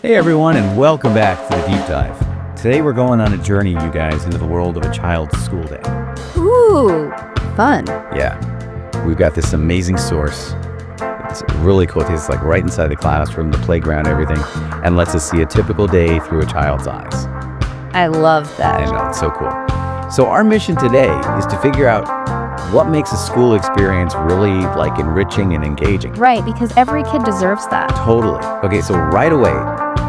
Hey everyone, and welcome back to the Deep Dive. Today we're going on a journey, you guys, into the world of a child's school day. Ooh, fun. Yeah, we've got this amazing source. It's really cool. It's like right inside the classroom, the playground, everything, and lets us see a typical day through a child's eyes. I love that. I know, it's so cool. So our mission today is to figure out what makes a school experience really like enriching and engaging. Right, because every kid deserves that. Totally. Okay, so right away,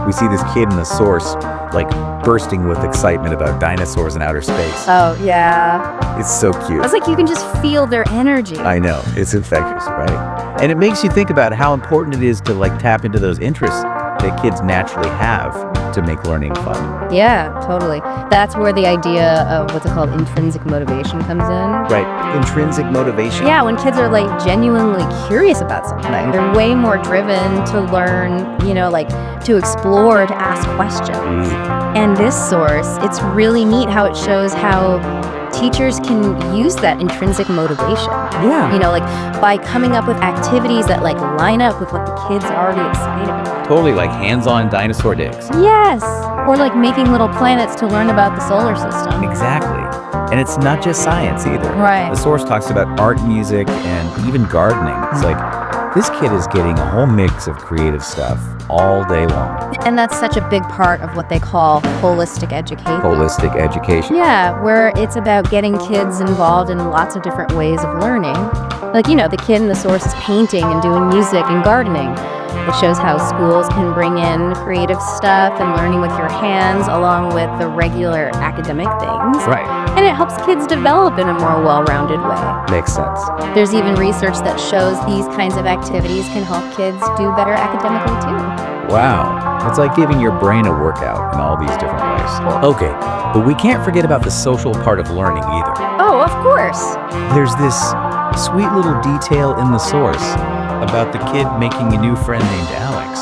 we see this kid in the source like bursting with excitement about dinosaurs in outer space. Oh, yeah. It's so cute. It's like you can just feel their energy. I know, it's infectious, right? And it makes you think about how important it is to like tap into those interests that kids naturally have to make learning fun. Yeah, totally. That's where the idea of what's it called, intrinsic motivation comes in. Right, intrinsic motivation. Yeah, when kids are like genuinely curious about something, they're way more driven to learn, like to explore, to ask questions. And this source, it's really neat how it shows how teachers can use that intrinsic motivation. Yeah. Like by coming up with activities that like line up with what the kids are already excited about. Totally, like hands-on dinosaur digs. Yes. Or like making little planets to learn about the solar system. Exactly. And it's not just science either. Right. The source talks about art, music, and even gardening. It's like, this kid is getting a whole mix of creative stuff all day long. And that's such a big part of what they call holistic education. Holistic education. Yeah, where it's about getting kids involved in lots of different ways of learning. Like, the kid in the source is painting and doing music and gardening. It shows how schools can bring in creative stuff and learning with your hands along with the regular academic things. Right. And it helps kids develop in a more well-rounded way. Makes sense. There's even research that shows these kinds of activities can help kids do better academically too. Wow. It's like giving your brain a workout in all these different ways. Okay, but we can't forget about the social part of learning either. Oh, of course. There's this sweet little detail in the source about the kid making a new friend named Alex.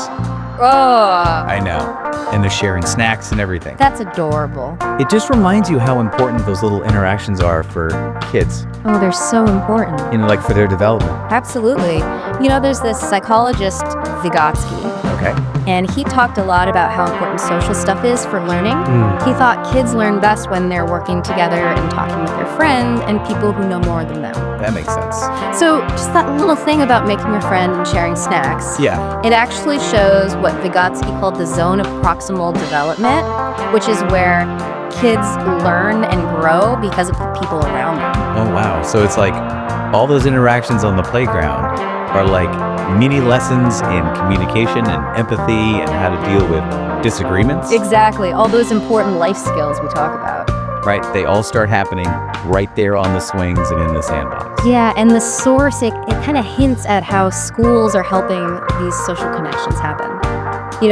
Oh, I know. And they're sharing snacks and everything. that's adorable. It just reminds you how important those little interactions are for kids, Oh, they're so important. like for their development. Absolutely. There's this psychologist, Vygotsky, Okay. and he talked a lot about how important social stuff is for learning. He thought kids learn best when they're working together and talking with their friends and people who know more than them. That makes sense. So just that little thing about making a friend and sharing snacks, Yeah. it actually shows what Vygotsky called the zone of proximal development, which is where kids learn and grow because of the people around them. Oh, wow. So it's like all those interactions on the playground are like mini lessons in communication and empathy and how to deal with disagreements. Exactly. All those important life skills we talk about. Right? They all start happening right there on the swings and in the sandbox. Yeah, and the source, it kind of hints at how schools are helping these social connections happen.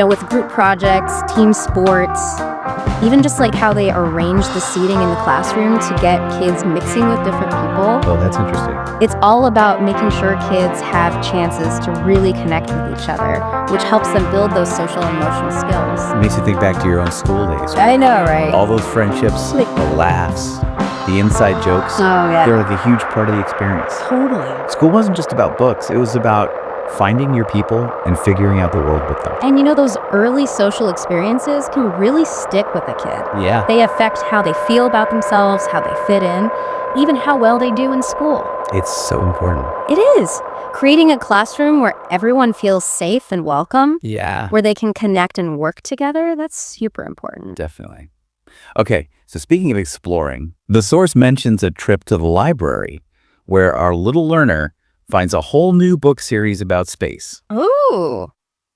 With group projects, team sports, even just like how they arrange the seating in the classroom to get kids mixing with different people. Oh, that's interesting. It's all about making sure kids have chances to really connect with each other, which helps them build those social and emotional skills. It makes you think back to your own school days. I know, right? All those friendships, the laughs, the inside jokes. Oh, yeah. They're like a huge part of the experience. Totally. School wasn't just about books. It was about finding your people and figuring out the world with them. And those early social experiences can really stick with a kid. Yeah. They affect how they feel about themselves, how they fit in, even how well they do in school. It's so important. It is. Creating a classroom where everyone feels safe and welcome, Yeah. where they can connect and work together, that's super important. Definitely. Okay, so speaking of exploring, the source mentions a trip to the library where our little learner finds a whole new book series about space. Ooh,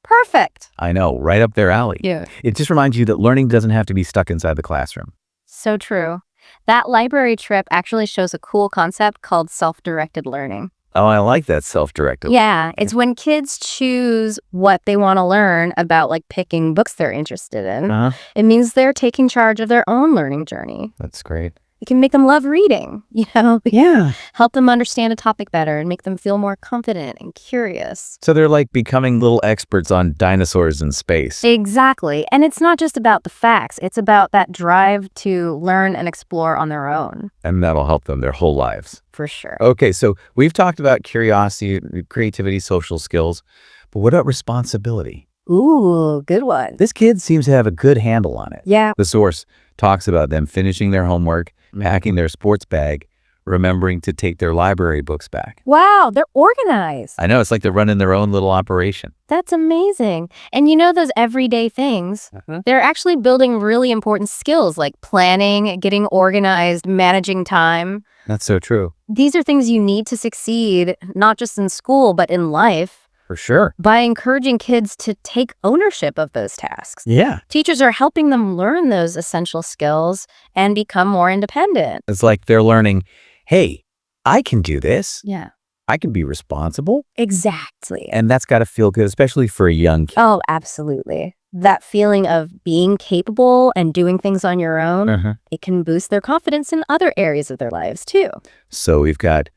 perfect. I know, right up their alley. Yeah. It just reminds you that learning doesn't have to be stuck inside the classroom. So true. That library trip actually shows a cool concept called self-directed learning. Oh, I like that self-directed. Yeah, it's when kids choose what they want to learn about like picking books they're interested in. Uh-huh. It means they're taking charge of their own learning journey. That's great. It can make them love reading, Yeah. help them understand a topic better and make them feel more confident and curious. So they're like becoming little experts on dinosaurs in space. Exactly. And it's not just about the facts. It's about that drive to learn and explore on their own. And that'll help them their whole lives. For sure. Okay, so we've talked about curiosity, creativity, social skills, but what about responsibility? Ooh, good one. This kid seems to have a good handle on it. Yeah. The source talks about them finishing their homework, packing their sports bag, remembering to take their library books back. Wow, they're organized. I know, it's like they're running their own little operation. That's amazing. And those everyday things, they're actually building really important skills like planning, getting organized, managing time. That's so true. These are things you need to succeed, not just in school, but in life, For sure. by encouraging kids to take ownership of those tasks. Yeah. Teachers are helping them learn those essential skills and become more independent. It's like they're learning, hey, I can do this. Yeah, I can be responsible. exactly. And that's got to feel good, especially for a young kid. Oh, absolutely. That feeling of being capable and doing things on your own, it can boost their confidence in other areas of their lives too. So we've got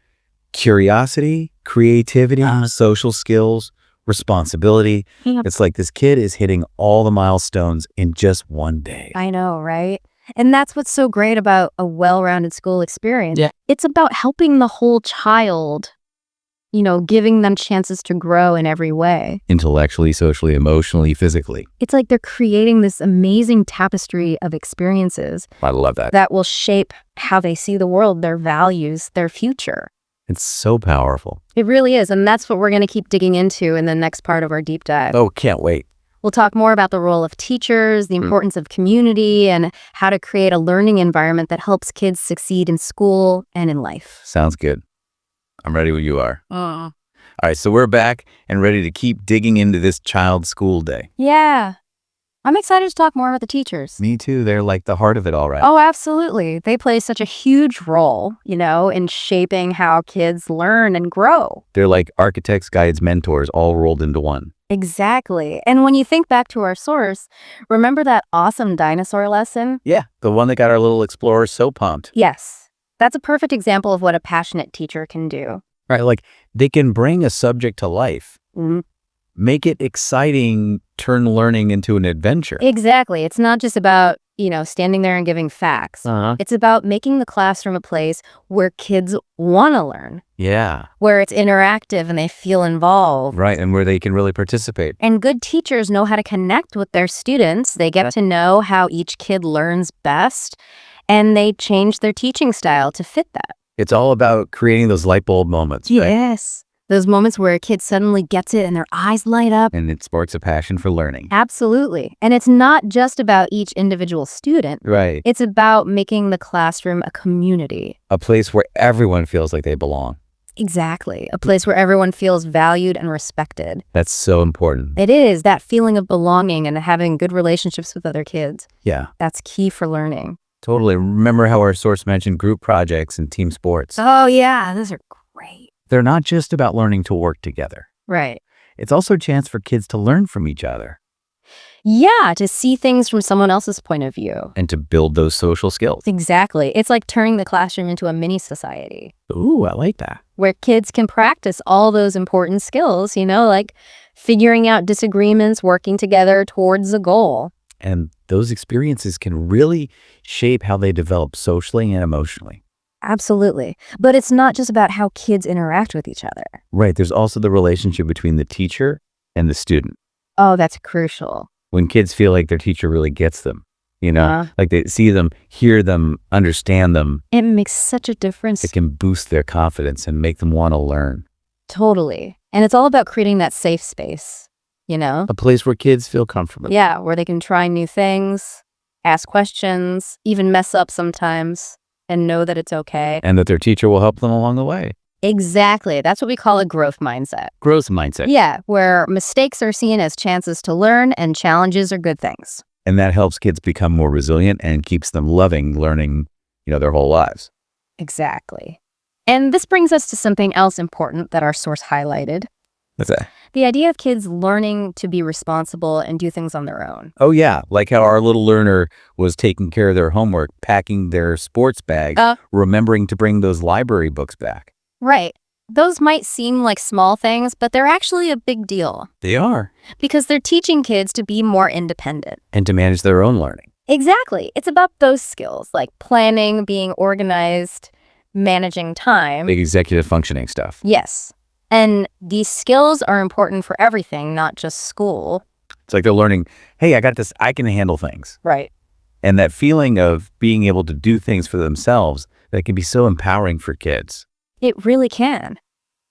curiosity, creativity, social skills, responsibility. Yeah. It's like this kid is hitting all the milestones in just one day. I know, right? And that's what's so great about a well-rounded school experience. Yeah. It's about helping the whole child, giving them chances to grow in every way. Intellectually, socially, emotionally, physically. It's like they're creating this amazing tapestry of experiences I love that. that will shape how they see the world, their values, their future. It's so powerful. It really is. And that's what we're going to keep digging into in the next part of our deep dive. Oh, can't wait. We'll talk more about the role of teachers, the importance of community, and how to create a learning environment that helps kids succeed in school and in life. Sounds good. I'm ready when you are. All right, so we're back and ready to keep digging into this child's school day. Yeah. I'm excited to talk more about the teachers. Me too. They're like the heart of it all, right? Oh, absolutely. They play such a huge role, in shaping how kids learn and grow. They're like architects, guides, mentors, all rolled into one. Exactly. And when you think back to our source, remember that awesome dinosaur lesson? Yeah, the one that got our little explorers so pumped. Yes. That's a perfect example of what a passionate teacher can do. Right, like they can bring a subject to life, make it exciting, turn learning into an adventure. Exactly. It's not just about, standing there and giving facts. It's about making the classroom a place where kids want to learn, Yeah, where it's interactive and they feel involved. right, and where they can really participate. And good teachers know how to connect with their students. They get to know how each kid learns best, and they change their teaching style to fit that. It's all about creating those light bulb moments, right? Yes. Those moments where a kid suddenly gets it and their eyes light up. And it sparks a passion for learning. Absolutely. And it's not just about each individual student. Right. It's about making the classroom a community. A place where everyone feels like they belong. Exactly. A place where everyone feels valued and respected. That's so important. It is that feeling of belonging and having good relationships with other kids. Yeah, That's key for learning. totally. Remember how our source mentioned group projects and team sports? Oh, yeah. Those are great. They're not just about learning to work together. Right. It's also a chance for kids to learn from each other Yeah, to see things from someone else's point of view. and to build those social skills. Exactly. It's like turning the classroom into a mini society Ooh, I like that. where kids can practice all those important skills, like figuring out disagreements, working together towards a goal. And those experiences can really shape how they develop socially and emotionally. Absolutely. But it's not just about how kids interact with each other. Right. There's also the relationship between the teacher and the student. Oh, that's crucial. When kids feel like their teacher really gets them, like they see them, hear them, understand them, It makes such a difference. it can boost their confidence and make them want to learn. Totally. And it's all about creating that safe space, A place where kids feel comfortable. Yeah, where they can try new things, ask questions, even mess up sometimes, and know that it's okay. And that their teacher will help them along the way. Exactly. That's what we call a growth mindset. Growth mindset. Yeah, where mistakes are seen as chances to learn and challenges are good things. And that helps kids become more resilient and keeps them loving learning, their whole lives. Exactly. And this brings us to something else important that our source highlighted. What's that? The idea of kids learning to be responsible and do things on their own. Oh, yeah. Like how our little learner was taking care of their homework, packing their sports bag, remembering to bring those library books back. Right. Those might seem like small things, but they're actually a big deal They are. because they're teaching kids to be more independent. And to manage their own learning. Exactly. It's about those skills like planning, being organized, managing time. Big executive functioning stuff. Yes. And these skills are important for everything, not just school. It's like they're learning, hey, I got this, I can handle things. Right. And that feeling of being able to do things for themselves, that can be so empowering for kids. It really can.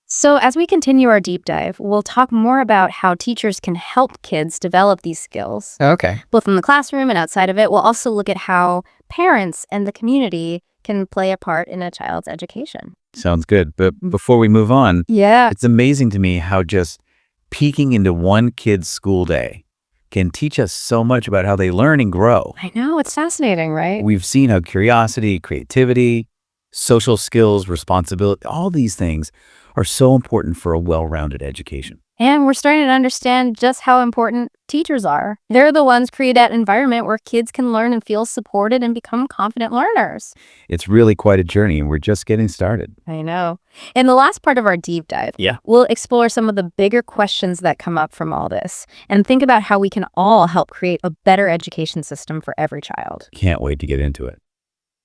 So as we continue our deep dive, we'll talk more about how teachers can help kids develop these skills, Okay. both in the classroom and outside of it. We'll also look at how parents and the community can play a part in a child's education. Sounds good. But before we move on, Yeah. it's amazing to me how just peeking into one kid's school day can teach us so much about how they learn and grow. I know, it's fascinating, right? We've seen how curiosity, creativity, social skills, responsibility, all these things are so important for a well-rounded education. And we're starting to understand just how important teachers are. They're the ones who create that environment where kids can learn and feel supported and become confident learners. It's really quite a journey, and we're just getting started. I know. In the last part of our deep dive, we'll explore some of the bigger questions that come up from all this and think about how we can all help create a better education system for every child. Can't wait to get into it.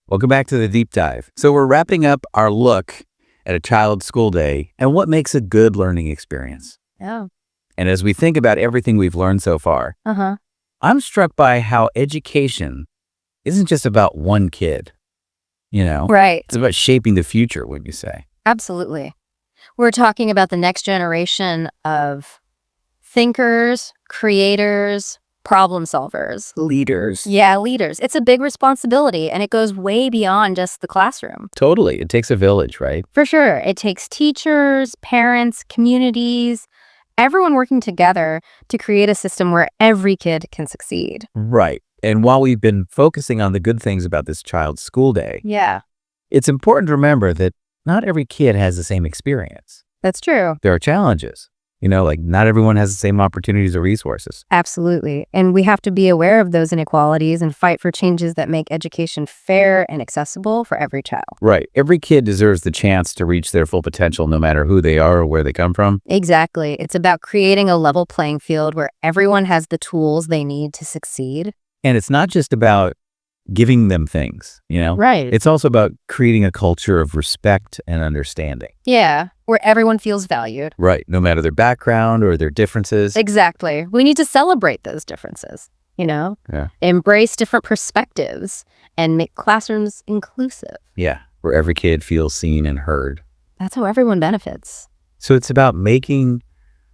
Welcome back to the deep dive. So we're wrapping up our look at a child's school day and what makes a good learning experience. Oh. And as we think about everything we've learned so far, I'm struck by how education isn't just about one kid, you know? Right. It's about shaping the future, wouldn't you say? Absolutely. We're talking about the next generation of thinkers, creators, problem solvers. Leaders. Yeah, leaders. It's a big responsibility, and it goes way beyond just the classroom. Totally. It takes a village, right? For sure. It takes teachers, parents, communities, everyone working together to create a system where every kid can succeed. Right. And while we've been focusing on the good things about this child's school day, Yeah, it's important to remember that not every kid has the same experience. that's true. There are challenges. You know, like not everyone has the same opportunities or resources. Absolutely. And we have to be aware of those inequalities and fight for changes that make education fair and accessible for every child. Right. Every kid deserves the chance to reach their full potential, no matter who they are or where they come from. Exactly. It's about creating a level playing field where everyone has the tools they need to succeed. And it's not just about giving them things, you know? Right. It's also about creating a culture of respect and understanding. Yeah, where everyone feels valued. Right. No matter their background or their differences. Exactly. We need to celebrate those differences, you know? Yeah. Embrace different perspectives and make classrooms inclusive. Yeah. Where every kid feels seen and heard. That's how everyone benefits. So it's about making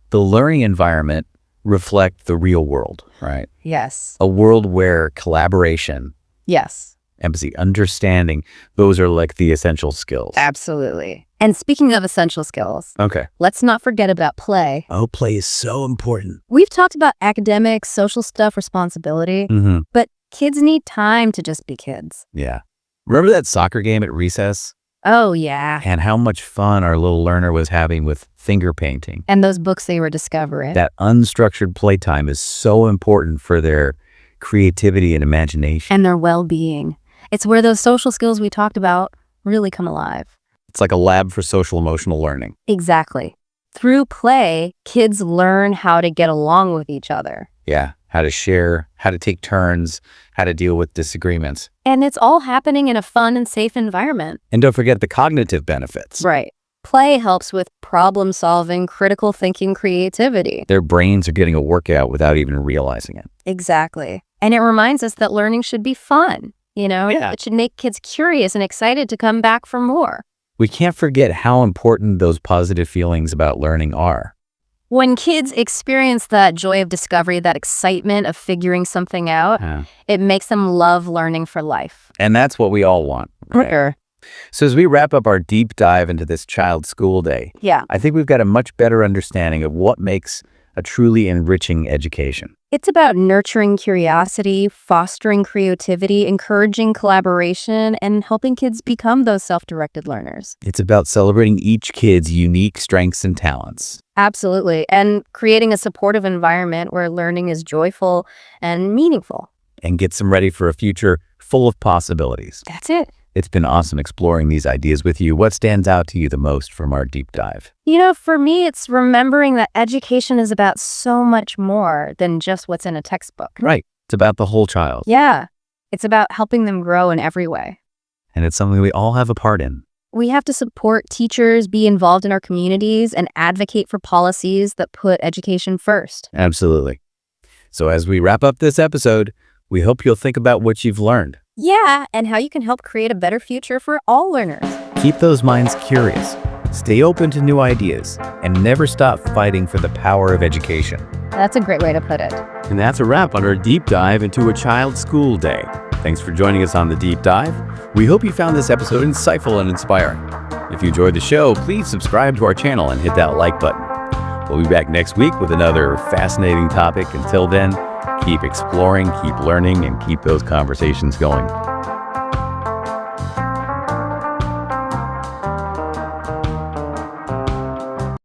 the learning environment reflect the real world, right? Yes. A world where collaboration, Yes. empathy, understanding, those are like the essential skills. Absolutely. And speaking of essential skills, Okay. let's not forget about play. Oh, play is so important. We've talked about academics, social stuff, responsibility, Mm-hmm. but kids need time to just be kids. Yeah. Remember that soccer game at recess? Oh, yeah. And how much fun our little learner was having with finger painting. And those books they were discovering. That unstructured playtime is so important for their creativity and imagination. And their well-being. It's where those social skills we talked about really come alive. It's like a lab for social emotional learning. Exactly. Through play, kids learn how to get along with each other. Yeah. How to share, how to take turns, how to deal with disagreements. And it's all happening in a fun and safe environment. And don't forget the cognitive benefits. Right. Play helps with problem solving, critical thinking, creativity. Their brains are getting a workout without even realizing it. Exactly. And it reminds us that learning should be fun. You know, Yeah. it should make kids curious and excited to come back for more. We can't forget how important those positive feelings about learning are. When kids experience that joy of discovery, that excitement of figuring something out, it makes them love learning for life. And that's what we all want. Sure. So as we wrap up our deep dive into this child's school day, Yeah. I think we've got a much better understanding of what makes a truly enriching education. It's about nurturing curiosity, fostering creativity, encouraging collaboration, and helping kids become those self-directed learners. It's about celebrating each kid's unique strengths and talents. Absolutely. And creating a supportive environment where learning is joyful and meaningful. And gets them ready for a future full of possibilities. That's it. It's been awesome exploring these ideas with you. What stands out to you the most from our deep dive? You know, for me, it's remembering that education is about so much more than just what's in a textbook. Right. It's about the whole child. Yeah. It's about helping them grow in every way. And it's something we all have a part in. We have to support teachers, be involved in our communities, and advocate for policies that put education first. Absolutely. So as we wrap up this episode, we hope you'll think about what you've learned. Yeah, and how you can help create a better future for all learners. Keep those minds curious, stay open to new ideas, and never stop fighting for the power of education. That's a great way to put it. And that's a wrap on our deep dive into a child's school day. Thanks for joining us on the deep dive. We hope you found this episode insightful and inspiring. If you enjoyed the show, please subscribe to our channel and hit that like button. We'll be back next week with another fascinating topic. Until then, keep exploring, keep learning, and keep those conversations going.